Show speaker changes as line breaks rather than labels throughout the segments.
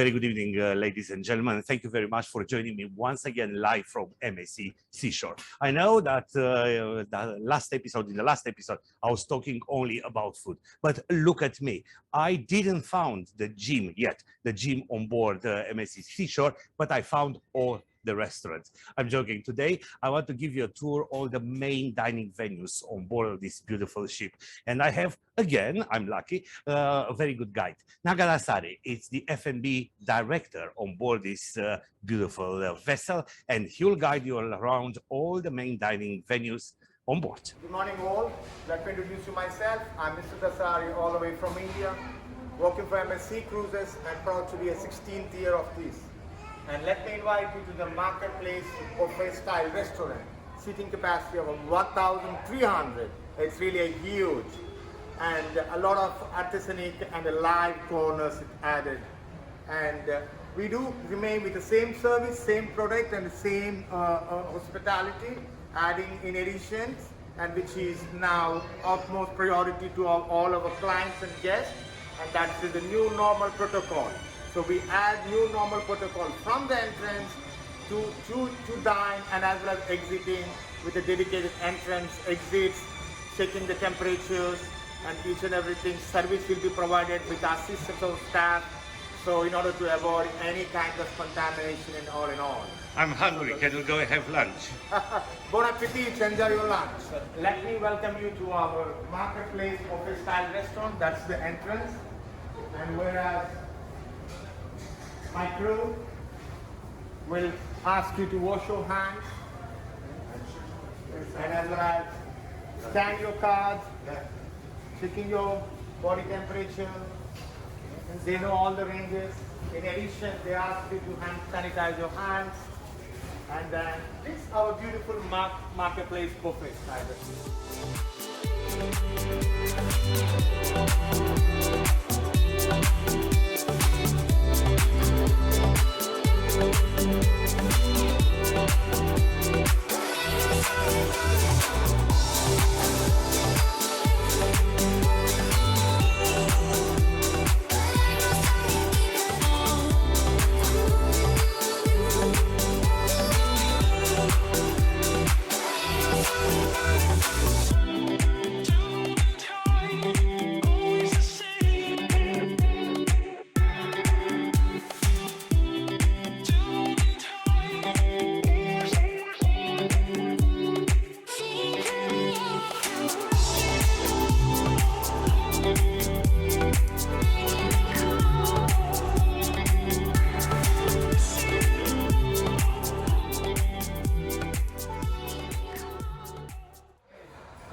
very good evening, ladies and gentlemen. Thank you very much for joining me once again live from MSC Seashore. I know that in the last episode, I was talking only about food, but look at me. I didn't found the gym yet, the gym on board MSC Seashore, but I found all the restaurants. I'm joking. Today, I want to give you a tour of the main dining venues on board of this beautiful ship. And I have, again, I'm lucky, a very good guide. Naga is the F&B Director on board this beautiful vessel, and he'll guide you all around all the main dining venues on board.
Good morning all. Let me introduce you myself. I'm Mr. Dasari, all the way from India, working for MSC Cruises and proud to be a 16th year of this. And let me invite you to the marketplace of Freestyle Restaurant. Seating capacity of 1,300. It's really huge. And a lot of artisanic and live corners added. And we do remain with the same service, same product and the same hospitality, adding in additions, and which is now utmost priority to all our clients and guests. And that's the new normal protocol. So we add new normal protocol from the entrance to dine and as well as exiting with a dedicated entrance, exits, checking the temperatures and each and everything. Service will be provided with assistance of staff. So in order to avoid any kind of contamination and all in all.
I'm hungry. Can we go and have lunch?
Bon appetit, enjoy your lunch. Let me welcome you to our marketplace of Freestyle Restaurant. That's the entrance. And whereas my crew will ask you to wash your hands and as well as scan your cards, checking your body temperature. They know all the ranges. In addition, they ask you to hand sanitize your hands. And then this is our beautiful marketplace buffet style.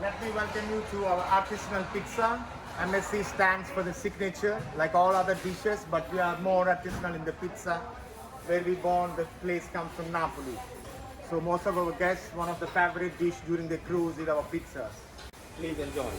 Let me welcome you to our artisanal pizza. MSC stands for the signature, like all other dishes, but we are more artisanal in the pizza. Where we born, the place comes from Napoli. So most of our guests, one of the favorite dish during the cruise is our pizzas. Please enjoy.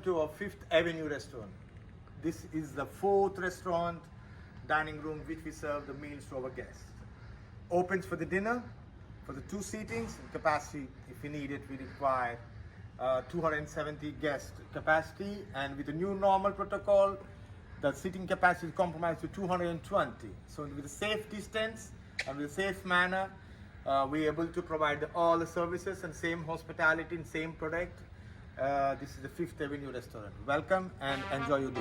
welcome to our Fifth Avenue restaurant. This is the fourth restaurant, dining room, which we serve the meals to our guests. Opens for the dinner, for the 2 seatings, and capacity, if we need it, we require 270 guest capacity, and with the new normal protocol, the seating capacity is compromised to 220. So with a safe distance and with a safe manner, we're able to provide all the services and same hospitality and same product. This is the Fifth Avenue restaurant. Welcome and enjoy your day.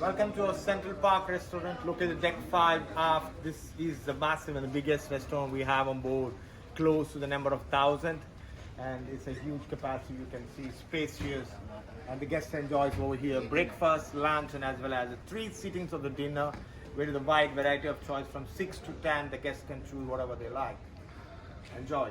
Welcome to our Central Park restaurant located deck 5 aft. This is the massive and the biggest restaurant we have on board, close to the number of 1,000, and it's a huge capacity. You can see spacious, and the guest enjoys over here breakfast, lunch, and as well as the 3 seatings of the dinner, with a wide variety of choice from 6 to 10. The guests can choose whatever they like. Enjoy.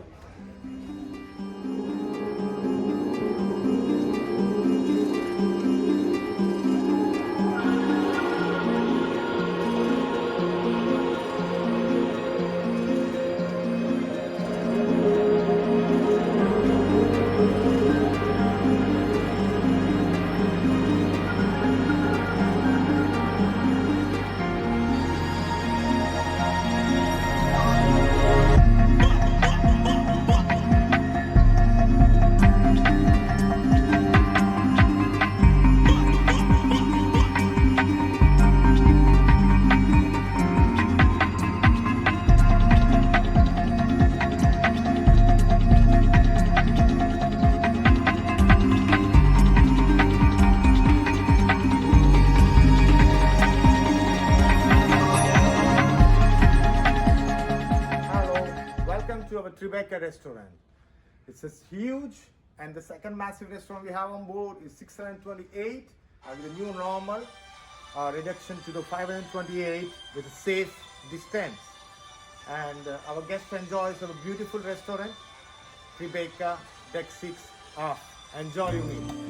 Tribeca restaurant. It's a huge, and the second massive restaurant we have on board is 628, and with a new normal reduction to the 528 with a safe distance. And our guest enjoys a beautiful restaurant, Tribeca, deck 6 aft. Enjoy your meal.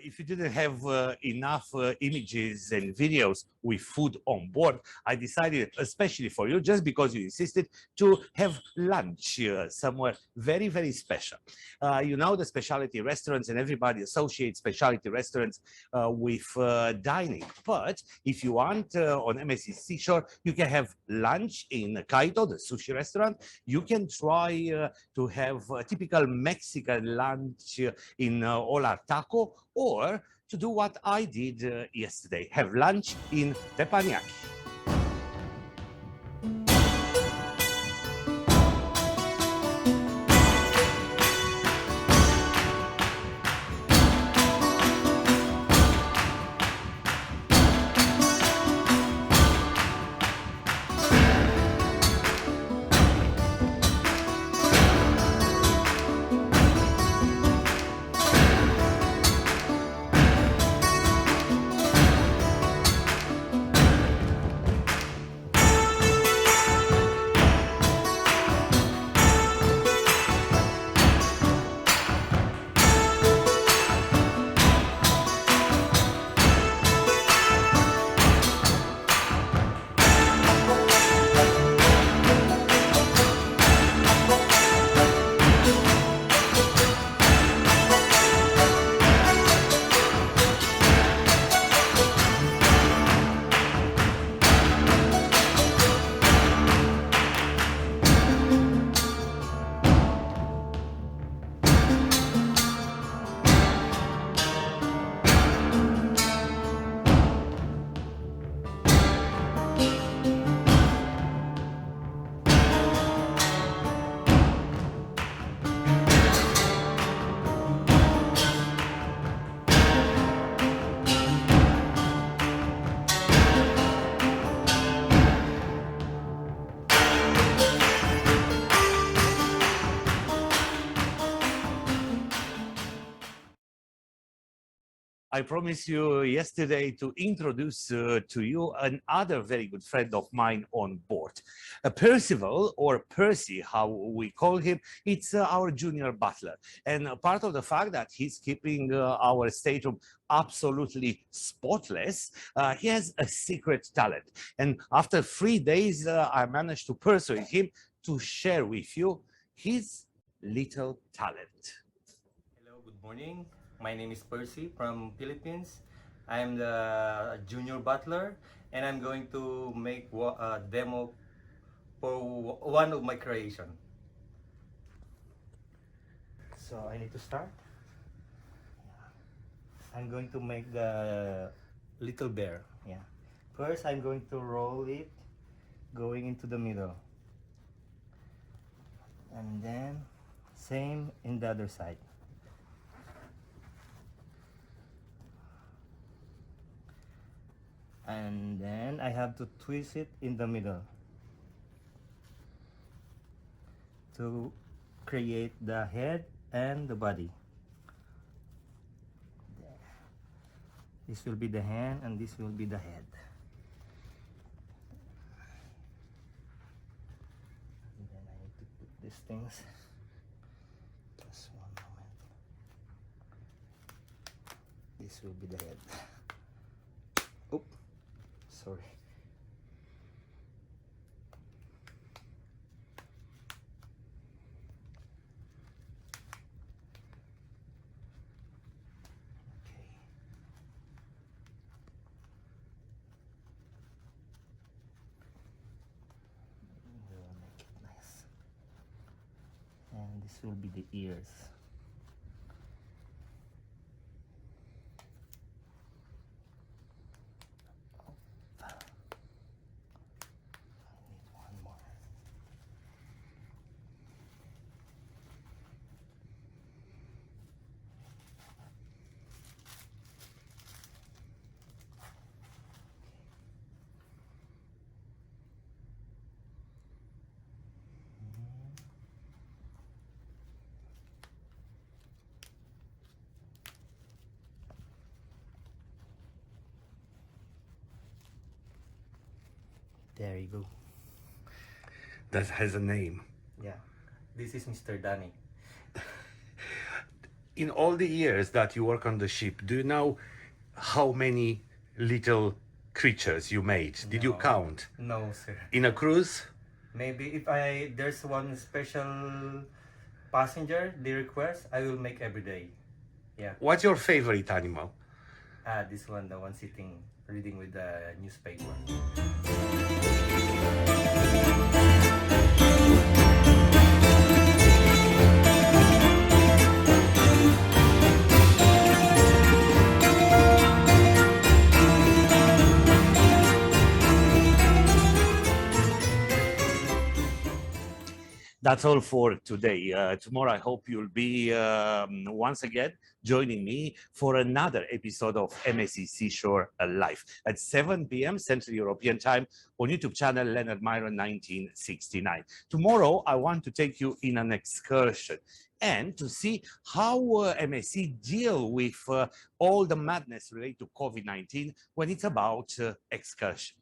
If you didn't have enough images and videos with food on board, I decided, especially for you, just because you insisted, to have lunch somewhere very, very special. You know, the specialty restaurants, and everybody associates specialty restaurants with dining. But if you want on MSC Seashore, you can have lunch in KAITO, the sushi restaurant. You can try to have a typical Mexican lunch in Olar Taco, or to do what I did yesterday, have lunch in Teppanyaki. I promised you yesterday to introduce to you another very good friend of mine on board. Percival, or Percy, how we call him, it's our junior butler. And part of the fact that he's keeping our stateroom absolutely spotless, he has a secret talent. And after 3 days, I managed to persuade him to share with you his little talent.
Hello, good morning. My name is Percy from Philippines. I'm the junior butler and I'm going to make a demo for one of my creation. So I need to start. I'm going to make the little bear. Yeah. First, I'm going to roll it going into the middle. And then same in the other side. And then I have to twist it in the middle to create the head and the body. This will be the hand and this will be the head. And then I need to put these things. Just one moment. This will be the head. Oh, sorry. We'll make it nice. And this will be the ears. I need one more. There you go.
That has a name.
Yeah, this is Mr. Danny.
In all the years that you work on the ship, do you know how many little creatures you made? Did you
No.
count?
No, sir.
In a cruise?
Maybe if there's one special passenger they request, I will make every day. Yeah.
What's your favorite animal?
This one, the one sitting reading with the newspaper.
That's all for today. Tomorrow, I hope you'll be once again joining me for another episode of MSC Seashore Live at 7 p.m. Central European Time on YouTube channel Leonard Myron 1969. Tomorrow, I want to take you in an excursion and to see how MSC deal with all the madness related to COVID-19 when it's about excursion.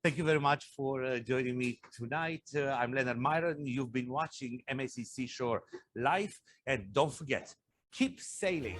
Thank you very much for joining me tonight. I'm Leonard Myron. You've been watching MSC Seashore Live. And don't forget, keep sailing.